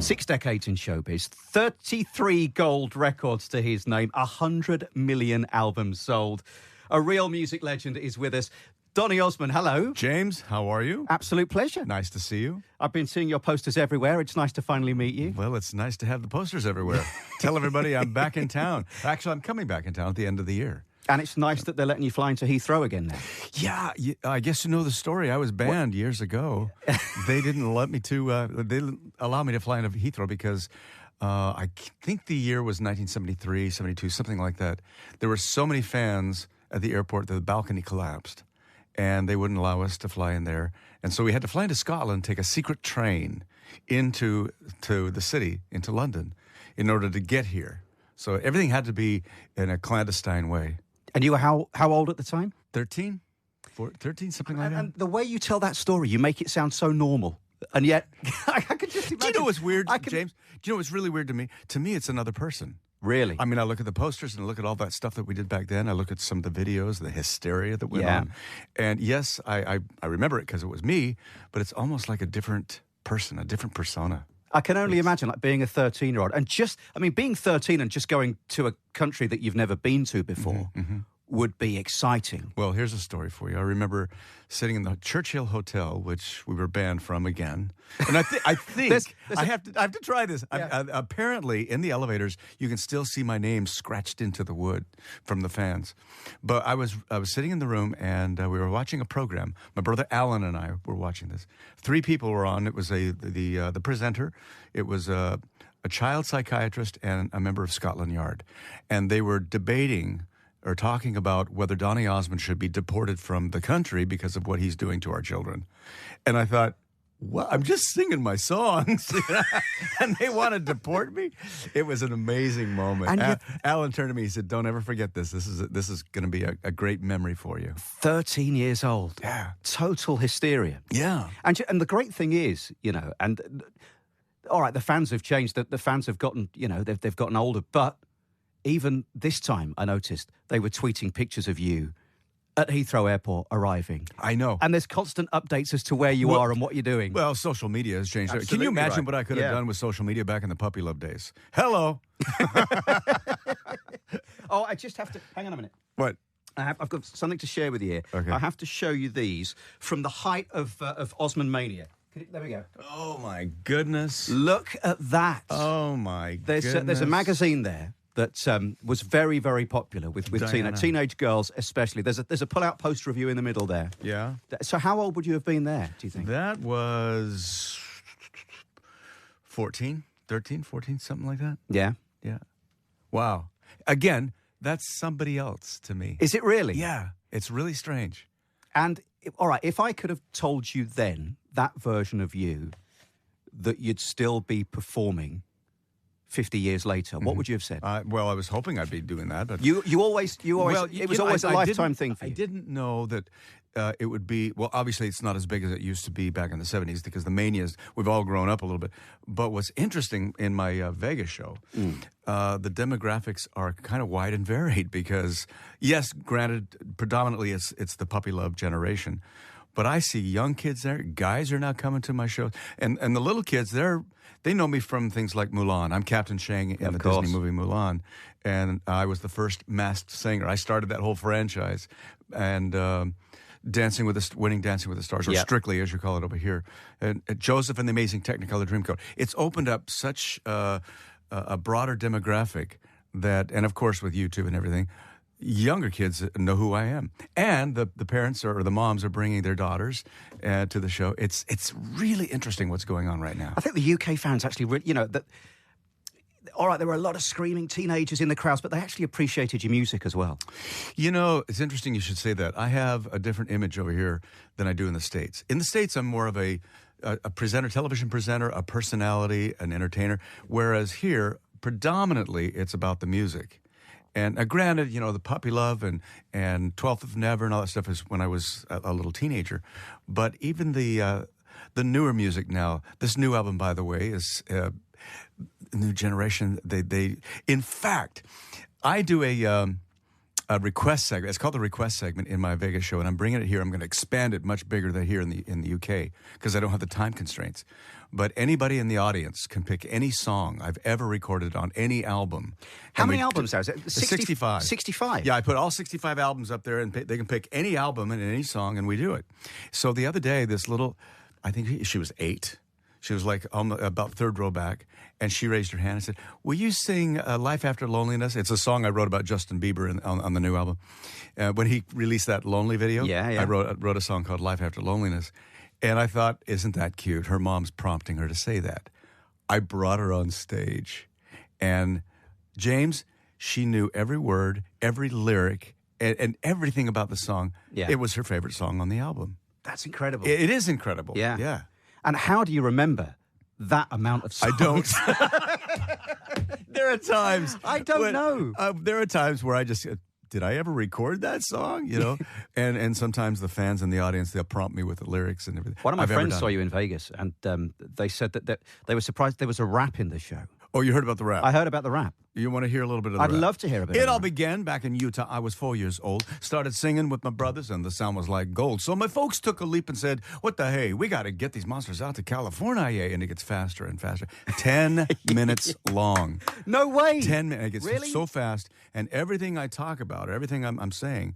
6 decades in showbiz, 33 gold records to his name, 100 million albums sold. A real music legend is with us. Donny Osmond, hello. James, how are you? Absolute pleasure. Nice to see you. I've been seeing your posters everywhere. It's nice to finally meet you. Well, it's nice to have the posters everywhere. Tell everybody I'm back in town. Actually, I'm coming back in town at the end of the year. And it's nice that they're letting you fly into Heathrow again now. Yeah, I guess you know the story. I was banned years ago. They didn't let me to, they didn't allow me to fly into Heathrow because I think the year was 1973, 72, something like that. There were so many fans at the airport that the balcony collapsed. And they wouldn't allow us to fly in there. And so we had to fly into Scotland, take a secret train into the city, into London, in order to get here. So everything had to be in a clandestine way. And you were how old at the time? 13, something like that. And the way you tell that story, you make it sound so normal. And yet, I could just imagine. Do you know what's weird, James? Do you know what's really weird to me? To me, it's another person. Really? I mean, I look at the posters and I look at all that stuff that we did back then. I look at some of the videos, the hysteria that went on. And yes, I remember it because it was me, but it's almost like a different person, a different persona. I can only imagine, like, being a 13-year-old. And being 13 and just going to a country that you've never been to before would be exciting. Well, here's a story for you. I remember sitting in the Churchill Hotel, which we were banned from again. And I think I have to try this. Yeah. Apparently, in the elevators, you can still see my name scratched into the wood from the fans. But I was sitting in the room, and we were watching a program. My brother Alan and I were watching this. 3 people were on. It was the presenter. It was a child psychiatrist and a member of Scotland Yard. And they were debating or talking about whether Donny Osmond should be deported from the country because of what he's doing to our children. And I thought, well, I'm just singing my songs, and they want to deport me? It was an amazing moment. And Alan turned to me, he said, don't ever forget this. This is going to be a great memory for you. 13 years old. Yeah. Total hysteria. Yeah. And the great thing is, all right, the fans have changed. The fans have gotten, they've gotten older, but even this time, I noticed they were tweeting pictures of you at Heathrow Airport arriving. I know. And there's constant updates as to where you are and what you're doing. Well, social media has changed. Absolutely. Can you imagine what I could have Yeah. done with social media back in the puppy love days? Hello. Oh, I just have to... Hang on a minute. What? I've got something to share with you here. Okay. I have to show you these from the height of Osmond Mania. There we go. Oh, my goodness. Look at that. Oh, my goodness. There's a magazine there that was very, very popular with teenage girls especially. There's a pull-out poster of you in the middle there. Yeah. So how old would you have been there, do you think? That was 13, 14, something like that. Yeah. Yeah. Wow. Again, that's somebody else to me. Is it really? Yeah. It's really strange. And, all right, if I could have told you then, that version of you, that you'd still be performing 50 years later, what would you have said? Well, I was hoping I'd be doing that, but you always. Well, it was always a lifetime thing for you. I didn't know that it would be. Well, obviously, it's not as big as it used to be back in the 70s because the manias. We've all grown up a little bit. But what's interesting in my Vegas show, the demographics are kind of wide and varied because, yes, granted, predominantly it's the puppy love generation. But I see young kids there. Guys are now coming to my shows. And the little kids, they know me from things like Mulan. I'm Captain Shang in the Disney movie Mulan. And I was the first masked singer. I started that whole franchise. And winning Dancing with the Stars, or Strictly, as you call it over here. And Joseph and the Amazing Technicolor Dreamcoat. It's opened up such a broader demographic that, and of course with YouTube and everything, younger kids know who I am. And the parents or the moms are bringing their daughters to the show. It's really interesting what's going on right now. I think the UK fans actually, all right, there were a lot of screaming teenagers in the crowds, but they actually appreciated your music as well. It's interesting you should say that. I have a different image over here than I do in the States. In the States, I'm more of a presenter, television presenter, a personality, an entertainer, whereas here, predominantly, it's about the music. And granted, the Puppy Love and 12th of Never and all that stuff is when I was a little teenager. But even the newer music now, this new album, by the way, is new generation. They in fact, I do a request segment. It's called the request segment in my Vegas show, and I'm bringing it here. I'm going to expand it much bigger than here in the UK because I don't have the time constraints. but anybody in the audience can pick any song I've ever recorded on any album. How many albums are there? 65. 65? Yeah, I put all 65 albums up there, and they can pick any album and any song, and we do it. So the other day, this little, I think she was 8. She was like about third row back, and she raised her hand and said, "Will you sing Life After Loneliness?" It's a song I wrote about Justin Bieber on the new album. When he released that Lonely video, I wrote a song called Life After Loneliness. And I thought, isn't that cute? Her mom's prompting her to say that. I brought her on stage. And James, she knew every word, every lyric, and everything about the song. Yeah. It was her favorite song on the album. That's incredible. It is incredible. Yeah. Yeah. And how do you remember that amount of songs? I don't. There are times. I don't know. There are times where I just, did I ever record that song? You know, and sometimes the fans in the audience, they'll prompt me with the lyrics and everything. One of my friends saw you in Vegas, and they said that they were surprised there was a rap in the show. Oh, you heard about the rap? I heard about the rap. You want to hear a little bit of the I'd rap? love to hear a bit. It all began back in Utah. I was 4 years old. Started singing with my brothers, and the sound was like gold. So my folks took a leap and said, "What the hey? We got to get these monsters out to California." And it gets faster and faster. 10 minutes long. No way. 10 minutes. It gets Really? so fast. And everything I talk about, everything I'm saying,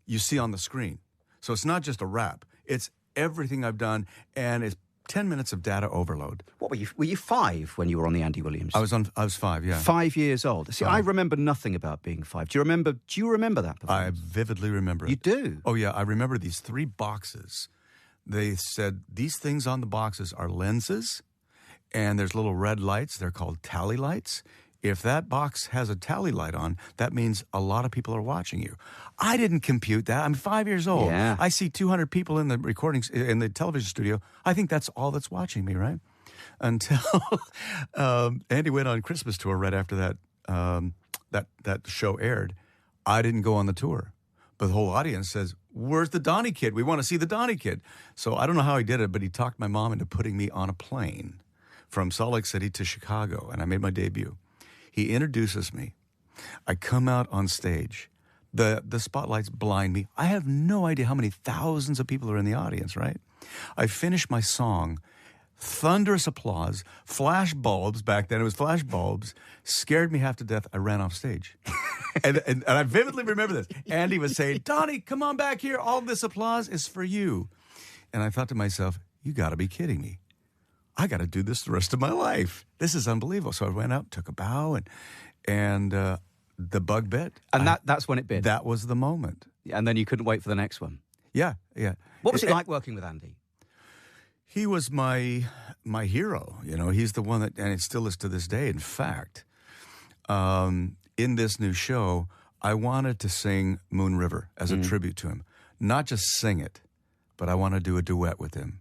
you see on the screen. So it's not just a rap. It's everything I've done, and it's 10 minutes of data overload. What were you? Were you 5 when you were on the Andy Williams? I was 5, yeah. 5 years old. See, I remember nothing about being 5. Do you remember that performance? I vividly remember it. You do? Oh, yeah. I remember these 3 boxes. They said these things on the boxes are lenses, and there's little red lights. They're called tally lights. If that box has a tally light on, that means a lot of people are watching you. I didn't compute that. I'm 5 years old. Yeah. I see 200 people in the recordings in the television studio. I think that's all that's watching me, right? Until Andy went on Christmas tour right after that show aired. I didn't go on the tour, but the whole audience says, "Where's the Donny Kid? We want to see the Donny Kid." So I don't know how he did it, but he talked my mom into putting me on a plane from Salt Lake City to Chicago, and I made my debut. He introduces me. I come out on stage. The spotlights blind me. I have no idea how many thousands of people are in the audience, right? I finish my song. Thunderous applause. Flash bulbs. Back then it was flash bulbs. Scared me half to death. I ran off stage. and I vividly remember this. Andy was saying, "Donny, come on back here. All this applause is for you." And I thought to myself, you got to be kidding me. I got to do this the rest of my life. This is unbelievable. So I went out, took a bow, and the bug bit. And that's when it bit. That was the moment. And then you couldn't wait for the next one. Yeah. What was it like working with Andy? He was my hero. You know, he's the one that, and it still is to this day. In fact, in this new show, I wanted to sing Moon River as a tribute to him. Not just sing it, but I want to do a duet with him.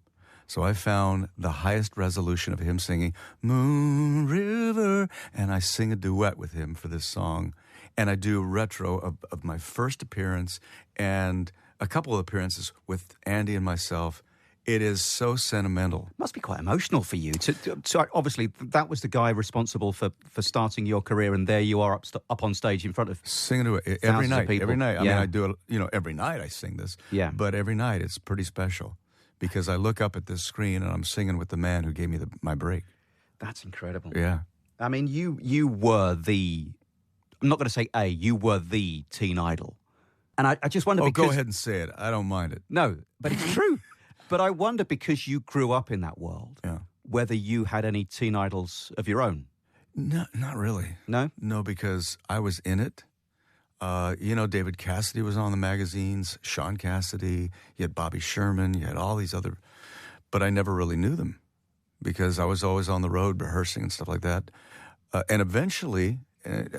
So I found the highest resolution of him singing Moon River, and I sing a duet with him for this song. And I do a retro of my first appearance and a couple of appearances with Andy and myself. It is so sentimental. It must be quite emotional for you. So obviously, that was the guy responsible for starting your career, and there you are up on stage in front of singing to it every night. Every night. I mean, I do it. Every night I sing this. Yeah. But every night it's pretty special because I look up at this screen and I'm singing with the man who gave me my break. That's incredible. Yeah. I mean, you were the. I'm not going to say you were the teen idol, and I just wonder. Go ahead and say it. I don't mind it. No, but it's true. But I wonder, because you grew up in that world, whether you had any teen idols of your own. No, not really. No? No, because I was in it. David Cassidy was on the magazines, Sean Cassidy, you had Bobby Sherman, you had all these other, but I never really knew them because I was always on the road rehearsing and stuff like that. And eventually,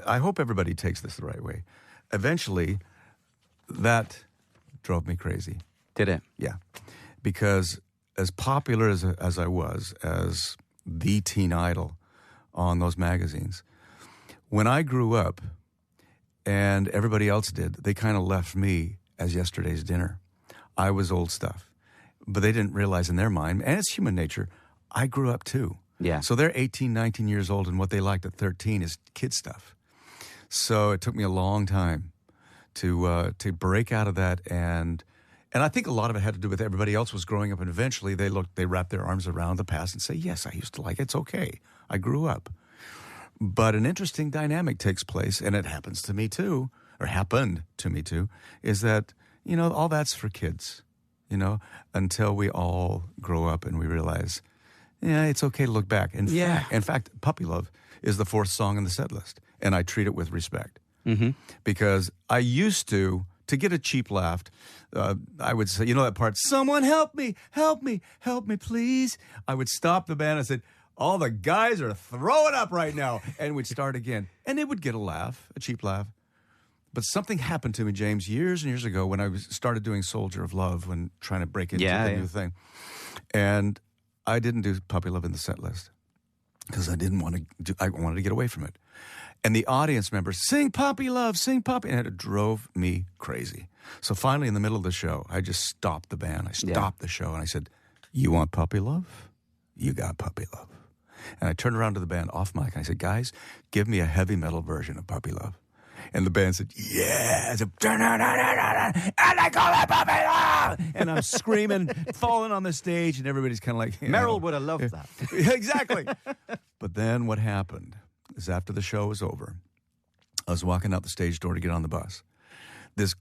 I hope everybody takes this the right way, eventually that drove me crazy. Did it? Yeah. Because as popular as I was, as the teen idol on those magazines, when I grew up and everybody else did, they kind of left me as yesterday's dinner. I was old stuff. But they didn't realize in their mind, and it's human nature, I grew up too. Yeah. So they're 18, 19 years old, and what they liked at 13 is kid stuff. So it took me a long time to break out of that and And I think a lot of it had to do with everybody else was growing up, and eventually they wrapped their arms around the past and say, yes, I used to like it. It's okay. I grew up. But an interesting dynamic takes place, and it happens to me too, or happened to me too, is that, all that's for kids, until we all grow up and we realize, it's okay to look back. In fact, Puppy Love is the 4th song in the set list, and I treat it with respect. Mm-hmm. Because I used to get a cheap laugh, I would say, that part, someone help me, please. I would stop the band and said, all the guys are throwing up right now. And we'd start again. And it would get a laugh, a cheap laugh. But something happened to me, James, years and years ago when I started doing Soldier of Love, when trying to break into the new thing. And I didn't do Puppy Love in the set list because I wanted to get away from it. And the audience members, sing Puppy Love, sing Puppy. And it drove me crazy. So finally, in the middle of the show, I just stopped the band. I stopped the show and I said, you want Puppy Love? You got Puppy Love. And I turned around to the band off mic and I said, guys, give me a heavy metal version of Puppy Love. And the band said, yeah. I said, and I call it Puppy Love. And I'm screaming, falling on the stage, and everybody's kind of like, Merrill would have loved that. Exactly. But then what happened is after the show was over, I was walking out the stage door to get on the bus. This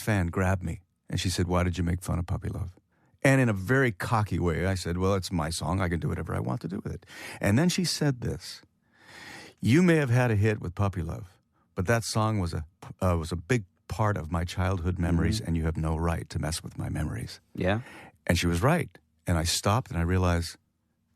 fan grabbed me, and she said, why did you make fun of Puppy Love? And in a very cocky way, I said, well, it's my song. I can do whatever I want to do with it. And then she said this, you may have had a hit with Puppy Love, but that song was a big part of my childhood memories, and you have no right to mess with my memories. Yeah. And she was right. And I stopped, and I realized,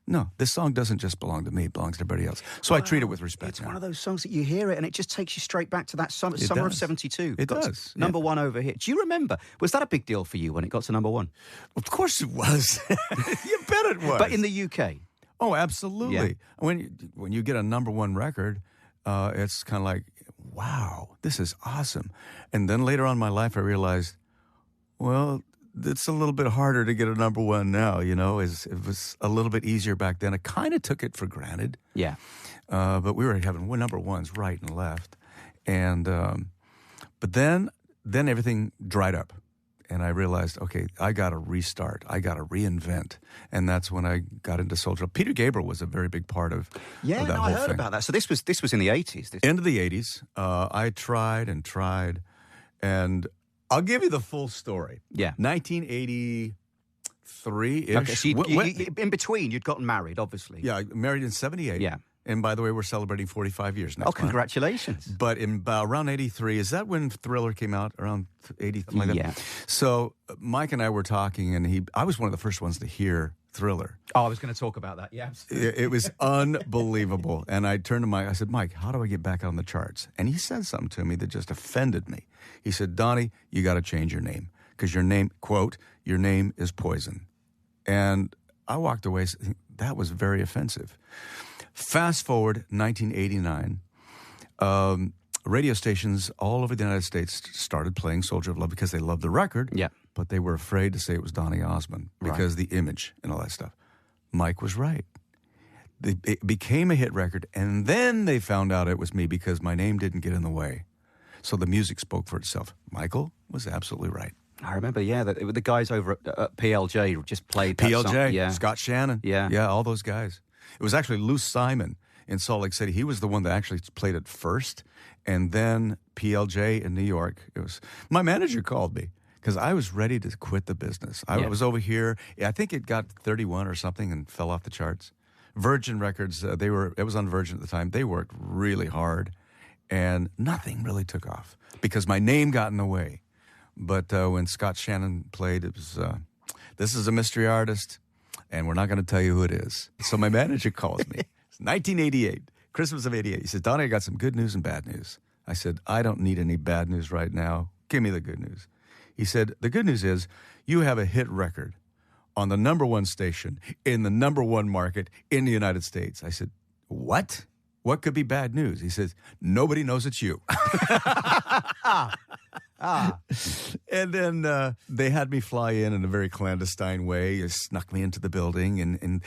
no, this song doesn't just belong to me. It belongs to everybody else. So I treat it with respect. It's one of those songs that you hear it and it just takes you straight back to that summer of 72. It does. Number one over here. Do you remember? Was that a big deal for you when it got to number one? Of course it was. You bet it was. But in the UK? Oh, absolutely. Yeah. When you get a number one record, it's kind of like, wow, this is awesome. And then later on in my life, I realized, well, it's a little bit harder to get a number one now, it was a little bit easier back then. I kind of took it for granted. Yeah. But we were having number ones right and left. And but then everything dried up. And I realized, okay, I got to restart. I got to reinvent. And that's when I got into Soldier. Peter Gabriel was a very big part of that whole thing. I heard about that. So this was in the 80s. End of the 80s. I tried. And I'll give you the full story. Yeah. 1983-ish. Okay, so in between, you'd gotten married, obviously. Yeah, married in 78. Yeah. And by the way, we're celebrating 45 years next month. Congratulations. But in around 83, is that when Thriller came out? Around 83? Like yeah. That? So Mike and I were talking, and I was one of the first ones to hear Thriller. Oh, I was going to talk about that, yeah. It was unbelievable. And I turned to Mike, I said, Mike, how do I get back on the charts? And he said something to me that just offended me. He said, Donny, you got to change your name. Because your name, quote, your name is poison. And I walked away, that was very offensive. Fast forward 1989, radio stations all over the United States started playing Soldier of Love because they loved the record, but they were afraid to say it was Donny Osmond because the image and all that stuff. Mike was right. It became a hit record, and then they found out it was me because my name didn't get in the way. So the music spoke for itself. Michael was absolutely right. I remember, the guys over at PLJ just played that PLJ, song. Scott Shannon. Yeah, all those guys. It was actually Lou Simon in Salt Lake City. He was the one that actually played it first, and then PLJ in New York. It was my manager called me because I was ready to quit the business. I was over here. I think it got 31 or something and fell off the charts. Virgin Records, it was on Virgin at the time. They worked really hard, and nothing really took off because my name got in the way. But when Scott Shannon played, it was this is a mystery artist. And we're not going to tell you who it is. So my manager calls me. It's 1988, Christmas of 88. He said, Donny, I got some good news and bad news. I said, I don't need any bad news right now. Give me the good news. He said, the good news is you have a hit record on the number one station in the number one market in the United States. I said, what? What could be bad news? He says, nobody knows it's you. And then they had me fly in a very clandestine way. They snuck me into the building. And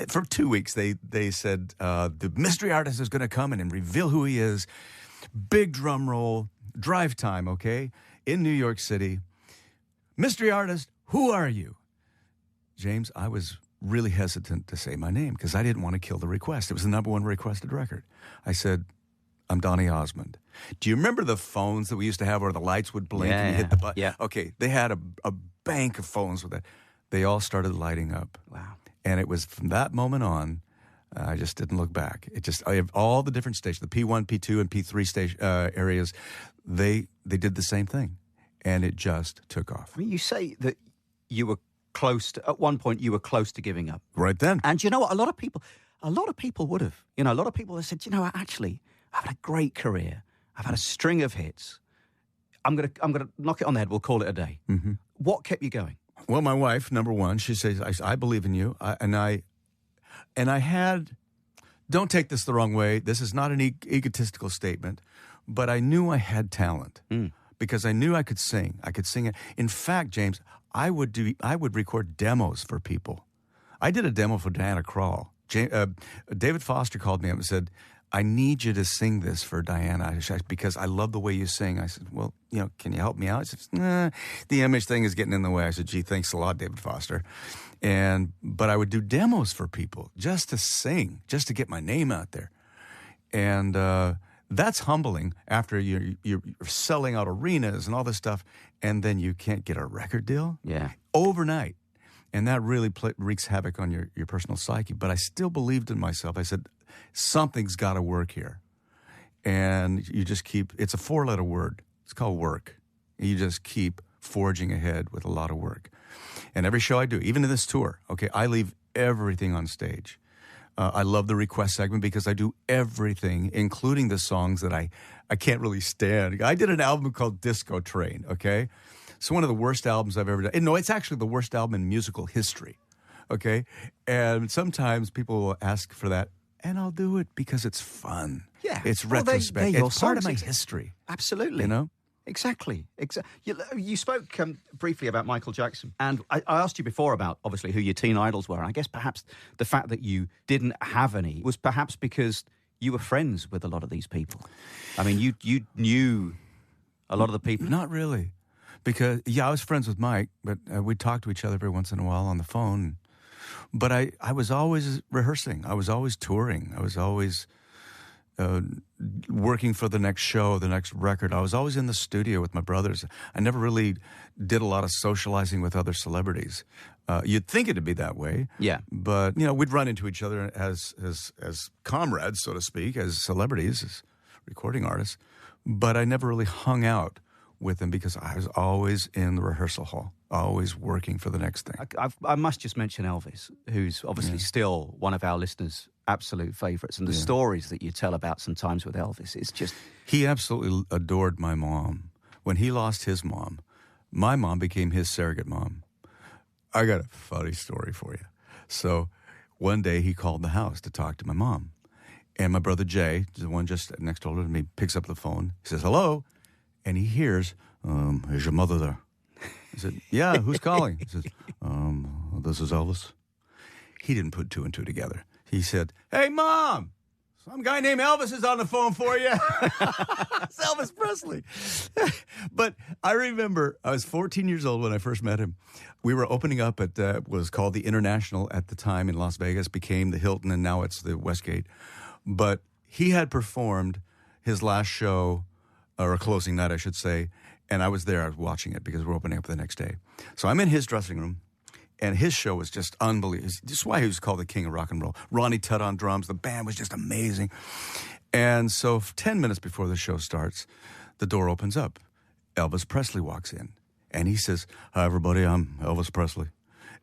for 2 weeks, they said, the mystery artist is going to come and reveal who he is. Big drum roll, drive time, okay? In New York City. mystery artist, who are you? James, I was really hesitant to say my name because I didn't want to kill the request. It was the number one requested record. I said, I'm Donny Osmond. Do you remember the phones that we used to have where the lights would blink and you hit the button? Yeah. Okay, they had a bank of phones with that. They all started lighting up. Wow. And it was from that moment on, I just didn't look back. I have all the different stations, the P1, P2, and P3 station areas, they did the same thing. And it just took off. I mean, you say that you were at one point you were close to giving up. Right then. And you know what? A lot of people would have. You know, a lot of people have said, you know what, actually, I've had a great career. I've had a string of hits. I'm gonna knock it on the head. We'll call it a day. Mm-hmm. What kept you going? Well, my wife, number one, she says, I believe in you. And I had, don't take this the wrong way. This is not an egotistical statement, but I knew I had talent because I knew I could sing. I could sing it. In fact, James, I would record demos for people. I did a demo for Diana Krall. David Foster called me up and said, I need you to sing this for Diana because I love the way you sing. I said, well, can you help me out? He said, nah, the image thing is getting in the way. I said, gee, thanks a lot, David Foster. But I would do demos for people just to sing, just to get my name out there. And that's humbling after you're selling out arenas and all this stuff, and then you can't get a record deal overnight. And that really wreaks havoc on your personal psyche. But I still believed in myself. I said, something's got to work here. And you just it's a 4-letter word. It's called work. You just keep forging ahead with a lot of work. And every show I do, even in this tour, okay, I leave everything on stage. I love the request segment because I do everything, including the songs that I can't really stand. I did an album called Disco Train, okay? It's one of the worst albums I've ever done. No, it's actually the worst album in musical history, okay? And sometimes people will ask for that, and I'll do it because it's fun. Yeah. It's retrospect. They're it's part of my history. Absolutely. You know? Exactly. You spoke briefly about Michael Jackson, and I asked you before about, obviously, who your teen idols were. And I guess perhaps the fact that you didn't have any was perhaps because you were friends with a lot of these people. I mean, you knew a lot of the people. Not really. Because, I was friends with Mike, but we'd talk to each other every once in a while on the phone. But I was always rehearsing. I was always touring. I was always working for the next show, the next record. I was always in the studio with my brothers. I never really did a lot of socializing with other celebrities. You'd think it'd be that way. Yeah. But, we'd run into each other as comrades, so to speak, as celebrities, as recording artists. But I never really hung out with them because I was always in the rehearsal hall, always working for the next thing. I must just mention Elvis, who's obviously still one of our listeners' absolute favourites, and the stories that you tell about sometimes with Elvis, it's just... He absolutely adored my mom. When he lost his mom, my mom became his surrogate mom. I got a funny story for you. So one day he called the house to talk to my mom, and my brother Jay, the one just next door to me, picks up the phone. He says, hello. And he hears, is your mother there? I said, yeah, who's calling? He says, this is Elvis. He didn't put two and two together. He said, hey, Mom, some guy named Elvis is on the phone for you. It's Elvis Presley. But I remember I was 14 years old when I first met him. We were opening up at what was called the International at the time in Las Vegas, became the Hilton, and now it's the Westgate. But he had performed his last show, or a closing night, I should say, and I was there. I was watching it because we're opening up the next day. So I'm in his dressing room, and his show was just unbelievable. This is why he was called the king of rock and roll. Ronnie Tutt on drums. The band was just amazing. And so 10 minutes before the show starts, the door opens up. Elvis Presley walks in, and he says, hi, everybody, I'm Elvis Presley.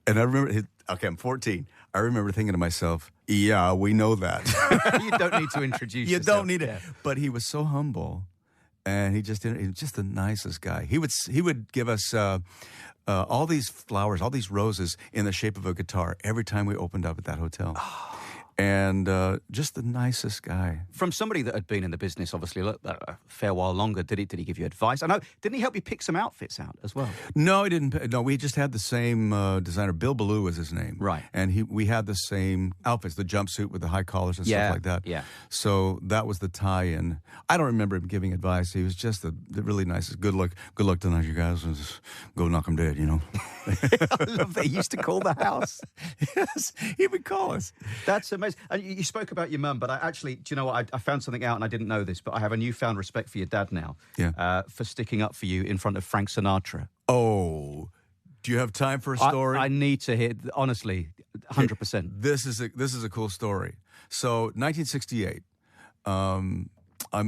And I remember, I'm 14. I remember thinking to myself, yeah, we know that. You don't need to introduce yourself. You don't need it. Yeah. But he was so humble. And he was just the nicest guy. He would give us all these flowers, all these roses in the shape of a guitar every time we opened up at that hotel. Oh. and just the nicest guy. From somebody that had been in the business, obviously, a fair while longer, did he give you advice? I know, didn't he help you pick some outfits out as well? No, he didn't. No, we just had the same designer. Bill Ballou was his name. Right. And we had the same outfits, the jumpsuit with the high collars and stuff like that. Yeah. So that was the tie-in. I don't remember him giving advice. He was just the really nicest. Good luck tonight, you guys. Just go knock 'em dead, you know. I love that. He used to call the house. Yes, he would call us. That's amazing. And you spoke about your mum, but I actually, do you know what? I found something out and I didn't know this, but I have a newfound respect for your dad now. Yeah. For sticking up for you in front of Frank Sinatra. Oh, do you have time for a story? I need to hear, honestly, 100%. This is a cool story. So, 1968,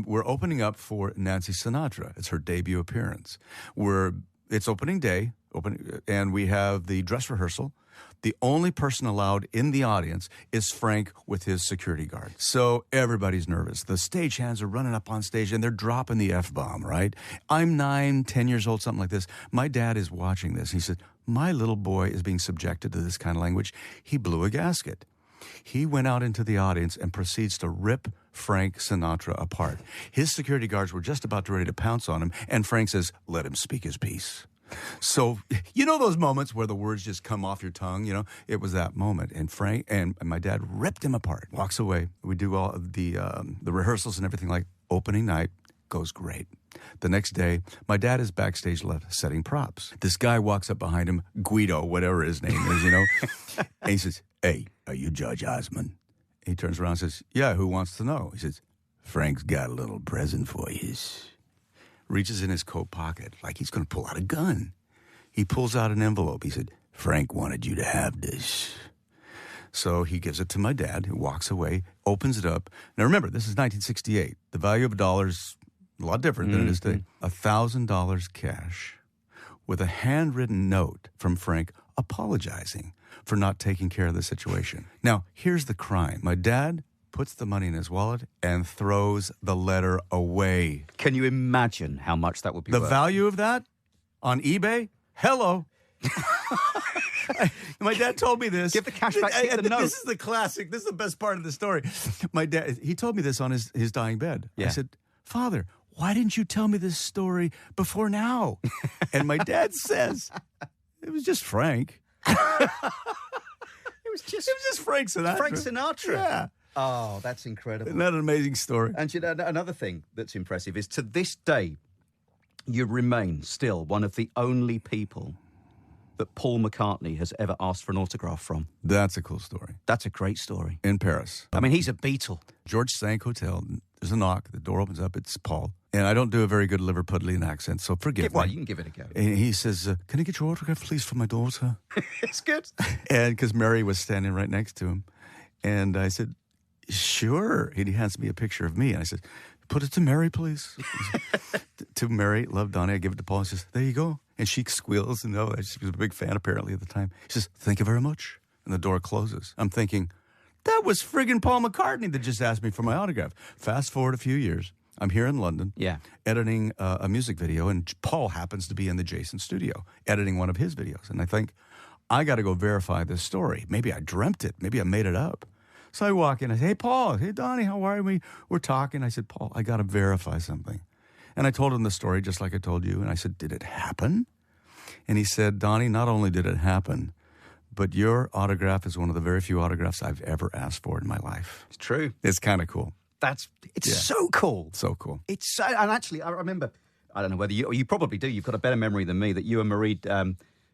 we're opening up for Nancy Sinatra. It's her debut appearance. It's opening day, and we have the dress rehearsal. The only person allowed in the audience is Frank with his security guard. So everybody's nervous. The stagehands are running up on stage and they're dropping the F-bomb, right? I'm 9, 10 years old, something like this. My dad is watching this. He said, my little boy is being subjected to this kind of language. He blew a gasket. He went out into the audience and proceeds to rip Frank Sinatra apart. His security guards were just about ready to pounce on him, and Frank says, let him speak his piece. So, you know those moments where the words just come off your tongue, you know? It was that moment. And Frank and my dad ripped him apart, walks away. We do all of the rehearsals and everything like opening night. Goes great. The next day, my dad is backstage left setting props. This guy walks up behind him, Guido, whatever his name is, you know? And he says, hey, are you Judge Osmond? He turns around and says, yeah, who wants to know? He says, Frank's got a little present for you. Reaches in his coat pocket like he's going to pull out a gun. He pulls out an envelope. He said, Frank wanted you to have this. So he gives it to my dad, who walks away, opens it up. Now remember, this is 1968. The value of a dollar is a lot different than it is today. $1,000 cash with a handwritten note from Frank apologizing for not taking care of the situation. Now, here's the crime. My dad puts the money in his wallet and throws the letter away. Can you imagine how much that would be worth? The value of that on eBay? Hello. My dad told me this. Give the cash back, keep the note. This is the classic. This is the best part of the story. My dad, he told me this on his dying bed. Yeah. I said, Father, why didn't you tell me this story before now? And my dad says, it was just Frank. It was just Frank Sinatra. Frank Sinatra. Yeah. Oh, that's incredible. Isn't that an amazing story? And you know, another thing that's impressive is to this day, you remain still one of the only people that Paul McCartney has ever asked for an autograph from. That's a cool story. That's a great story. In Paris. I mean, he's a Beatle. George Sank Hotel. There's a knock. The door opens up. It's Paul. And I don't do a very good Liverpudlian accent, so forgive me. Well, you can give it a go. And he says, can I get your autograph, please, for my daughter? It's good. And because Mary was standing right next to him. And I said, sure. And he hands me a picture of me. And I said, put it to Mary, please. To Mary, love Donny. I give it to Paul. He says, there you go. And she squeals. And she was a big fan, apparently, at the time. She says, thank you very much. And the door closes. I'm thinking, that was friggin' Paul McCartney that just asked me for my autograph. Fast forward a few years. I'm here in London, editing a music video, and Paul happens to be in the Jason studio, editing one of his videos. And I think, I got to go verify this story. Maybe I dreamt it. Maybe I made it up. So I walk in, I say, hey, Paul, hey, Donny, how are we? We're talking. I said, Paul, I got to verify something. And I told him the story just like I told you. And I said, did it happen? And he said, Donny, not only did it happen, but your autograph is one of the very few autographs I've ever asked for in my life. It's true. It's kind of cool. It's so cool. So cool. It's so, and actually, I remember, I don't know whether you probably do, you've got a better memory than me, that you and Marie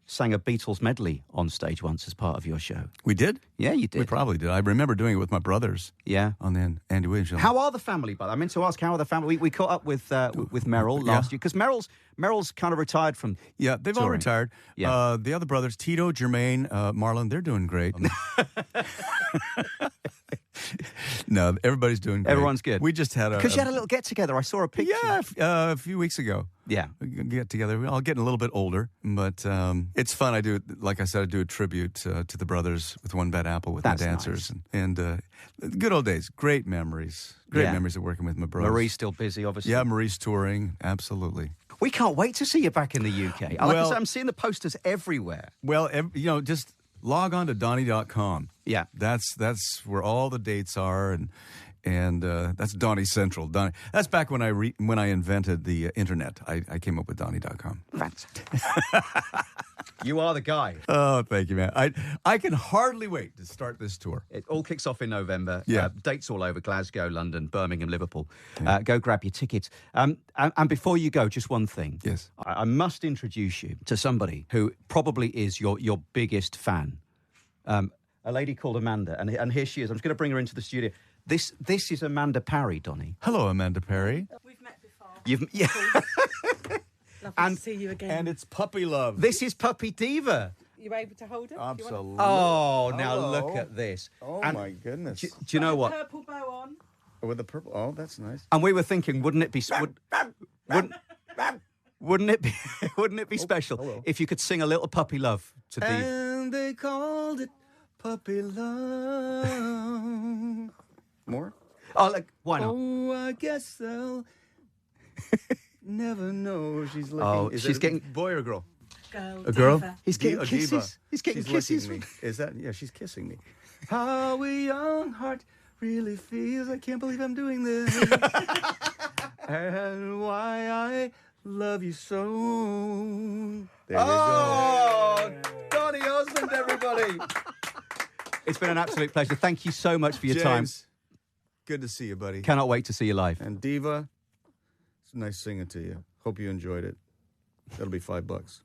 sang a Beatles medley on stage once as part of your show. We did? Yeah, you did. We probably did. I remember doing it with my brothers. Yeah. On the Andy Williams show. How are the family, by the way? I meant to ask, how are the family? We caught up with Merrill last year, because Merrill's kind of retired from Yeah, they've all retired. Yeah. The other brothers, Tito, Jermaine, Marlon, they're doing great. No, everybody's doing great. Everyone's good. We just had because you had a little get-together. I saw a picture. Yeah, a few weeks ago. Yeah. We get together. We're all getting a little bit older, but it's fun. I do, like I said, I do a tribute to the brothers with One Bad Apple with That's my dancers. nice. And good old days. Great memories. Great memories of working with my brothers. Marie's still busy, obviously. Yeah, Marie's touring. Absolutely. We can't wait to see you back in the UK. Like I said, I'm seeing the posters everywhere. Well, just log on to Donny.com. Yeah. That's where all the dates are, and that's Donny Central. Donny. That's back when I invented the internet. I came up with Donny.com. Fantastic. You are the guy. Oh, thank you, man. I can hardly wait to start this tour. It all kicks off in November. Yeah. Dates all over: Glasgow, London, Birmingham, Liverpool. Go grab your tickets. And before you go, just one thing. Yes. I must introduce you to somebody who probably is your biggest fan. A lady called Amanda, and here she is. I'm just going to bring her into the studio. This is Amanda Parry, Donny. Hello, Amanda Parry. We've met before. Yeah. Lovely to see you again. And it's puppy love. This is Puppy Diva. You able to hold her? Absolutely. Oh, now Hello. look at this. Oh, And my goodness. Do you know what? Purple bow on. With the purple. Oh, that's nice. And we were thinking, wouldn't it be wouldn't it be special hello. if you could sing a little Puppy Love to Diva? And they called it puppy love. More? Oh, like, why not? Oh, I guess they'll never know she's looking. Oh, Is she's it getting- boy or girl? Girl. A girl? Diva. He's getting A kisses. diva. He's getting She's kisses. licking me. Is that? Yeah, she's kissing me. How a young heart really feels. I can't believe I'm doing this. And why I love you so. There you Oh, go. Donny Osmond, everybody. It's been an absolute pleasure. Thank you so much for your time. James, good to see you, buddy. Cannot wait to see you live. And Diva, it's nice singing to you. Hope you enjoyed it. That'll be $5.